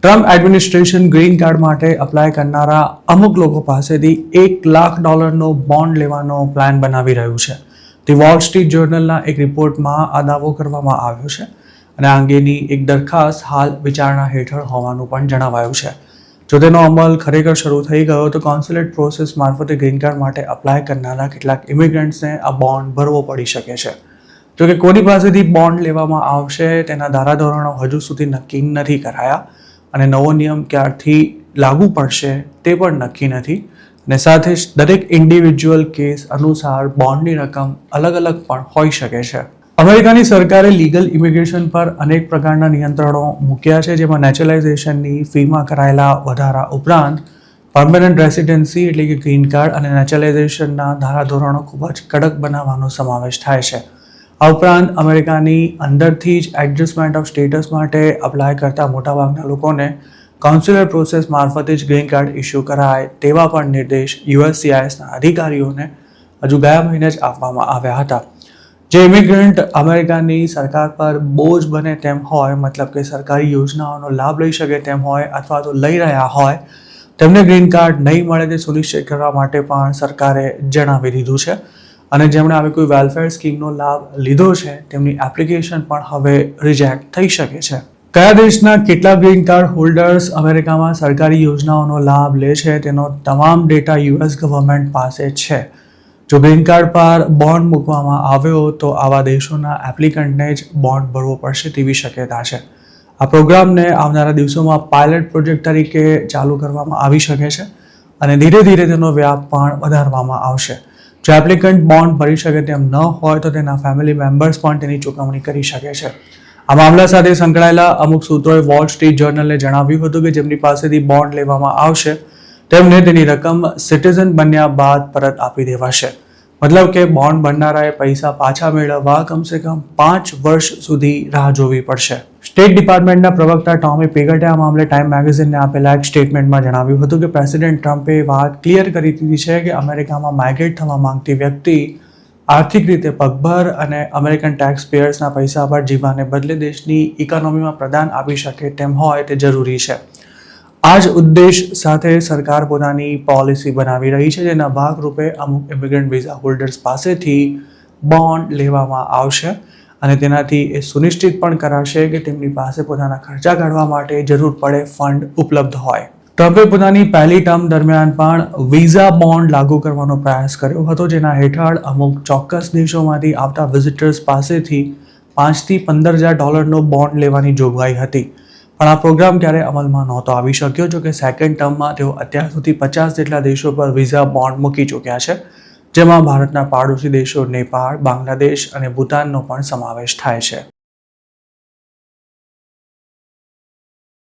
Trump administration green card માટે apply કરનારા અમુક લોકો પાસેથી $1 લાખ બોન્ડ લેવાનો પ્લાન બનાવી રહ્યું છે. ધી વોલ સ્ટ્રીટ જર્નલના એક રિપોર્ટમાં આ દાવો કરવામાં આવ્યો છે અને આ અંગેની એક દરખાસ્ત હાલ વિચારણા હેઠળ હોવાનું પણ જણાવાયું છે. જો તેનો અમલ ખરેખર શરૂ થઈ ગયો તો કોન્સ્યુલેટ પ્રોસેસ મારફતે ગ્રીન કાર્ડ માટે અપ્લાય કરનારા કેટલાક ઇમિગ્રન્ટ્સને આ બોન્ડ ભરવો પડી શકે છે. જોકે કોની પાસેથી બોન્ડ લેવામાં આવશે તેના ધારાધોરણો હજુ સુધી નક્કી નથી કરાયા અને નવો નિયમ ક્યારથી લાગુ પડશે તે પણ નક્કી નથી અને સાથે જ દરેક ઇન્ડિવિજ્યુઅલ કેસ અનુસાર બોન્ડની રકમ અલગ અલગ પણ હોઈ શકે છે. અમેરિકાની સરકારે લીગલ ઇમિગ્રેશન પર અનેક પ્રકારના નિયંત્રણો મૂક્યા છે, જેમાં નેચરલાઇઝેશનની ફીમાં કરાયેલા વધારા ઉપરાંત પરમનન્ટ રેસિડેન્સી એટલે કે ગ્રીન કાર્ડ અને નેચરલાઇઝેશનના ધારાધોરણો ખૂબ જ કડક બનાવવાનો સમાવેશ થાય છે. આ ઉપરાંત અમેરિકાની અંદરથી જ એડજસ્ટમેન્ટ ઓફ સ્ટેટસ માટે અપ્લાય કરતા મોટાભાગના લોકોને કોન્સ્યુલર પ્રોસેસ મારફતે જ ગ્રીન કાર્ડ ઇસ્યુ કરાય તેવા પણ નિર્દેશ USCISના અધિકારીઓને હજુ ગયા મહિને જ આપવામાં આવ્યા હતા. જે ઇમિગ્રન્ટ અમેરિકાની સરકાર પર બોજ બને તેમ હોય, મતલબ કે સરકારી યોજનાઓનો લાભ લઈ શકે તેમ હોય અથવા તો લઈ રહ્યા હોય, તેમને ગ્રીન કાર્ડ નહીં મળે તે સુનિશ્ચિત કરવા માટે પણ સરકારે જણાવી દીધું છે અને જેમણે આવી કોઈ વેલફેર સ્કીમનો લાભ લીધો છે તેમની એપ્લિકેશન પણ હવે રિજેક્ટ થઈ શકે છે. કયા દેશના કેટલા ગ્રીન કાર્ડ હોલ્ડર્સ અમેરિકામાં સરકારી યોજનાઓનો લાભ લે છે તેનો તમામ ડેટા US ગવર્મેન્ટ પાસે છે. જો ગ્રીન કાર્ડ પર બોન્ડ મૂકવામાં આવ્યો તો આવા દેશોના એપ્લિકન્ટને જ બોન્ડ ભરવો પડશે તેવી શક્યતા છે. આ પ્રોગ્રામને આવનારા દિવસોમાં પાયલટ પ્રોજેક્ટ તરીકે ચાલુ કરવામાં આવી શકે છે અને ધીરે ધીરે તેનો વ્યાપ પણ વધારવામાં આવશે. જો એપ્લિકન્ટ બોન્ડ ભરી શકે તેમ ન હોય તો તેના ફેમિલી મેમ્બર્સ પણ તેની ચૂકવણી કરી શકે છે. આ મામલા સાથે સંકળાયેલા અમુક સૂત્રોએ વોલ સ્ટ્રીટ જર્નલને જણાવ્યું હતું કે જેમની પાસેથી બોન્ડ લેવામાં આવશે તેમને તેની રકમ સિટીઝન બન્યા બાદ પરત આપી દેવાશે. મતલબ કે બોન્ડ ભરનારાએ પૈસા પાછા મેળવવા કમસે કમ 5 વર્ષ સુધી રાહ જોવી પડશે. સ્ટેટ ડિપાર્ટમેન્ટના પ્રવક્તા ટોમી પેગટે આ મામલે ટાઈમ મેગેઝિનને આપેલા એક સ્ટેટમેન્ટમાં જણાવ્યું હતું કે પ્રેસિડેન્ટ ટ્રમ્પે વાત ક્લિયર કરી દીધી છે કે અમેરિકામાં માઇગ્રેટ થવા માંગતી વ્યક્તિ આર્થિક રીતે પગભર અને અમેરિકન ટેક્સ પેયર્સના પૈસા પર જીવવાને બદલે દેશની ઇકોનોમીમાં પ્રદાન આપી શકે તેમ હોય તે જરૂરી છે. આ જ ઉદ્દેશ સાથે સરકાર પોતાની પોલિસી બનાવી રહી છે, જેના ભાગરૂપે અમુક ઇમિગ્રન્ટ વિઝા હોલ્ડર્સ પાસેથી બોન્ડ લેવામાં આવશે અને તેનાથી એ સુનિશ્ચિત પણ કરાશે કે તેમની પાસે પોતાના ખર્ચા કાઢવા માટે જરૂર પડે ફંડ ઉપલબ્ધ હોય. ટ્રમ્પે પોતાની પહેલી ટર્મ દરમિયાન પણ વિઝા બોન્ડ લાગુ કરવાનો પ્રયાસ કર્યો હતો, જેના હેઠળ અમુક ચોક્કસ દેશોમાંથી આવતા વિઝિટર્સ પાસેથી $5,000 થી $15,000 બોન્ડ લેવાની જોગવાઈ હતી. પણ આ પ્રોગ્રામ ક્યારે અમલમાં નહોતો આવી શક્યો. જો કે સેકન્ડ ટર્મમાં તેઓ અત્યાર સુધી 50 જેટલા દેશો પર વિઝા બોન્ડ મૂકી ચૂક્યા છે, જેમાં ભારતના પાડોશી દેશો નેપાળ, બાંગ્લાદેશ અને ભૂતાનનો પણ સમાવેશ થાય છે.